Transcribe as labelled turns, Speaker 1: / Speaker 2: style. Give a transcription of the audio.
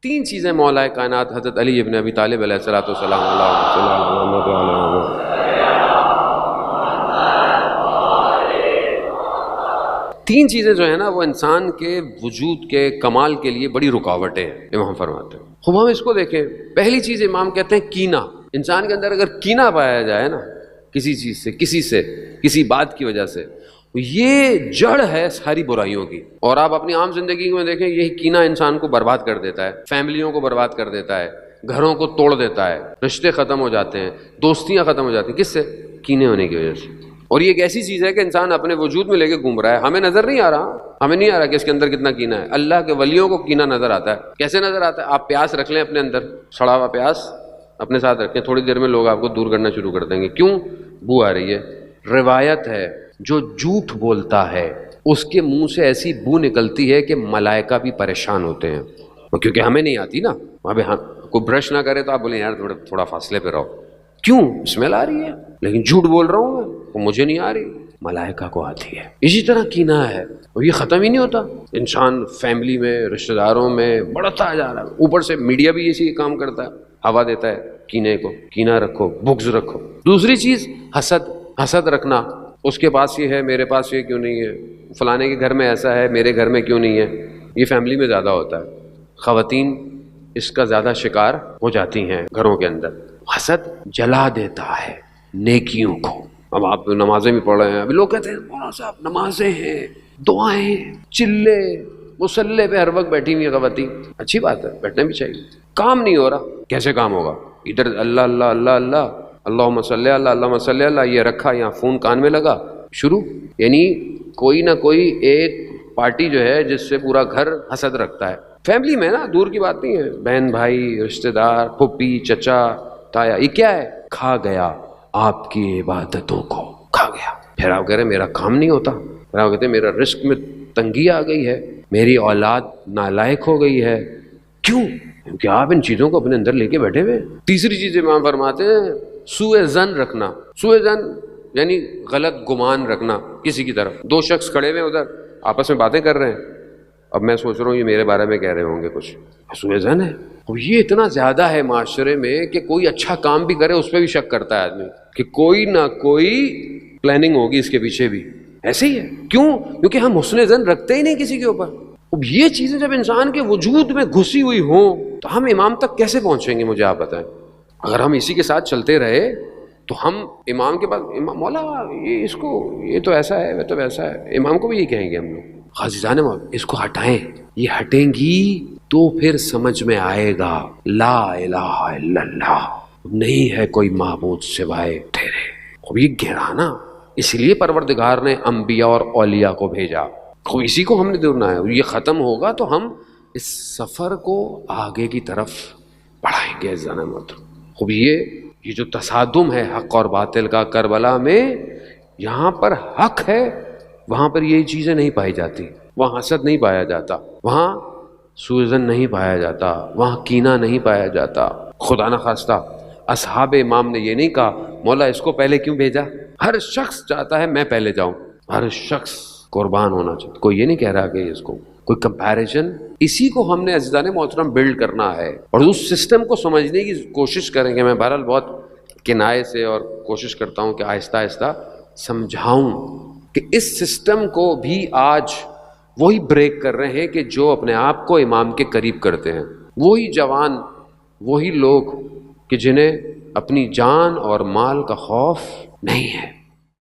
Speaker 1: تین چیزیں مولا کائنات حضرت علی ابن ابی طالب علیہ الصلوۃ والسلام تین چیزیں جو ہیں نا وہ انسان کے وجود کے کمال کے لیے بڑی رکاوٹیں ہیں، امام فرماتے ہیں۔ خوب ہم اس کو دیکھیں، پہلی چیز امام کہتے ہیں کینہ۔ انسان کے اندر اگر کینہ پایا جائے نا کسی چیز سے، کسی بات کی وجہ سے، یہ جڑ ہے ساری برائیوں کی۔ اور آپ اپنی عام زندگی میں دیکھیں، یہی کینہ انسان کو برباد کر دیتا ہے، فیملیوں کو برباد کر دیتا ہے، گھروں کو توڑ دیتا ہے، رشتے ختم ہو جاتے ہیں، دوستیاں ختم ہو جاتی ہیں۔ کس سے؟ کینے ہونے کی وجہ سے۔ اور یہ ایک ایسی چیز ہے کہ انسان اپنے وجود میں لے کے گھوم رہا ہے، ہمیں نظر نہیں آ رہا، ہمیں نہیں آ رہا کہ اس کے اندر کتنا کینہ ہے۔ اللہ کے ولیوں کو کینہ نظر آتا ہے۔ کیسے نظر آتا ہے؟ آپ پیاس رکھ لیں اپنے اندر، سڑا ہوا پیاس اپنے ساتھ رکھیں، تھوڑی دیر میں لوگ آپ کو دور کرنا شروع کر دیں گے۔ کیوں؟ بو آ رہی ہے۔ روایت ہے جو جھوٹ بولتا ہے اس کے منہ سے ایسی بو نکلتی ہے کہ ملائکہ بھی پریشان ہوتے ہیں، کیونکہ ہمیں نہیں آتی نا۔ ابھی کوئی برش نہ کرے تو آپ بولیں یار تھوڑا فاصلے پہ رہو، کیوں؟ اسمیل آ رہی ہے، لیکن جھوٹ بول رہا ہوں میں، مجھے نہیں آ رہی، ملائکہ کو آتی ہے۔ اسی طرح کینہ ہے اور یہ ختم ہی نہیں ہوتا۔ انسان فیملی میں، رشتہ داروں میں بڑھتا جا رہا ہے، اوپر سے میڈیا بھی اسی کام کرتا ہے، ہوا دیتا ہے کینے کو۔ کینہ رکھو، بغض رکھو۔ دوسری چیز حسد رکھنا، اس کے پاس یہ ہے میرے پاس یہ کیوں نہیں ہے، فلانے کے گھر میں ایسا ہے میرے گھر میں کیوں نہیں ہے۔ یہ فیملی میں زیادہ ہوتا ہے، خواتین اس کا زیادہ شکار ہو جاتی ہیں گھروں کے اندر۔ حسد جلا دیتا ہے نیکیوں کو۔ اب آپ نمازیں بھی پڑھ رہے ہیں، ابھی لوگ کہتے ہیں مولانا صاحب نمازیں ہیں، دعائیں، چلے، مصلی پہ ہر وقت بیٹھی ہوئی خواتین۔ اچھی بات ہے، بیٹھنا بھی چاہیے۔ کام نہیں ہو رہا، کیسے کام ہوگا؟ ادھر اللہ اللہ اللہ اللہ، اللہم صلی اللہ، اللہم صلی اللہ، یہ رکھا، یہاں فون کان میں لگا، شروع۔ یعنی کوئی نہ کوئی ایک پارٹی جو ہے جس سے پورا گھر حسد رکھتا ہے۔ فیملی میں نا، دور کی بات نہیں ہے، بہن بھائی، رشتہ دار، پھپھی چچا تایا، یہ کیا ہے؟ کھا گیا آپ کی عبادتوں کو، کھا گیا۔ پھر آپ کہہ رہے ہیں میرا کام نہیں ہوتا، پھر آپ کہتے ہیں میرا رزق میں تنگی آ گئی ہے، میری اولاد نالائق ہو گئی ہے۔ کیوں؟ کیونکہ آپ ان چیزوں کو اپنے اندر لے کے بیٹھے ہوئے۔ تیسری چیز امام فرماتے ہیں سوء ظن رکھنا۔ سوء ظن یعنی غلط گمان رکھنا کسی کی طرف۔ دو شخص کھڑے ہوئے ادھر آپس میں باتیں کر رہے ہیں، اب میں سوچ رہا ہوں یہ میرے بارے میں کہہ رہے ہوں گے کچھ، سوء ظن ہے۔ اور یہ اتنا زیادہ ہے معاشرے میں کہ کوئی اچھا کام بھی کرے اس پہ بھی شک کرتا ہے آدمی کہ کوئی نہ کوئی پلاننگ ہوگی اس کے پیچھے بھی۔ ایسے ہی ہے۔ کیوں؟ کیونکہ ہم حسن ظن رکھتے ہی نہیں کسی کے اوپر۔ اب یہ چیزیں جب انسان کے وجود میں گھسی ہوئی ہوں تو ہم امام تک کیسے پہنچیں گے؟ مجھے آپ بتائیں۔ اگر ہم اسی کے ساتھ چلتے رہے تو ہم امام کے پاس، امام مولا یہ اس کو، یہ تو ایسا ہے، وہ تو ویسا ہے، امام کو بھی یہ کہیں گے ہم لوگ۔ عزیزان اس کو ہٹائیں، یہ ہٹیں گی تو پھر سمجھ میں آئے گا لا الہ الا اللہ، نہیں ہے کوئی معبود سوائے تیرے۔ اب یہ گہرانا، اس لیے پروردگار نے انبیاء اور اولیاء کو بھیجا، اسی کو ہم نے ڈھونڈنا ہے۔ یہ ختم ہوگا تو ہم اس سفر کو آگے کی طرف بڑھائیں گے۔ خوب یہ جو تصادم ہے حق اور باطل کا کربلا میں، یہاں پر حق ہے، وہاں پر یہ چیزیں نہیں پائی جاتی، وہاں حسد نہیں پایا جاتا، وہاں سوء ظن نہیں پایا جاتا، وہاں کینہ نہیں پایا جاتا۔ خدا نہ خواستہ اصحاب امام نے یہ نہیں کہا مولا اس کو پہلے کیوں بھیجا۔ ہر شخص چاہتا ہے میں پہلے جاؤں، ہر شخص قربان ہونا چاہتا، کوئی یہ نہیں کہہ رہا کہ اس کو کوئی کمپیریزن۔ اسی کو ہم نے عزیزان محترم بلڈ کرنا ہے اور اس سسٹم کو سمجھنے کی کوشش کریں گے۔ میں بہرحال بہت کنایے سے اور کوشش کرتا ہوں کہ آہستہ آہستہ سمجھاؤں کہ اس سسٹم کو بھی آج وہی بریک کر رہے ہیں کہ جو اپنے آپ کو امام کے قریب کرتے ہیں، وہی جوان، وہی لوگ کہ جنہیں اپنی جان اور مال کا خوف نہیں ہے۔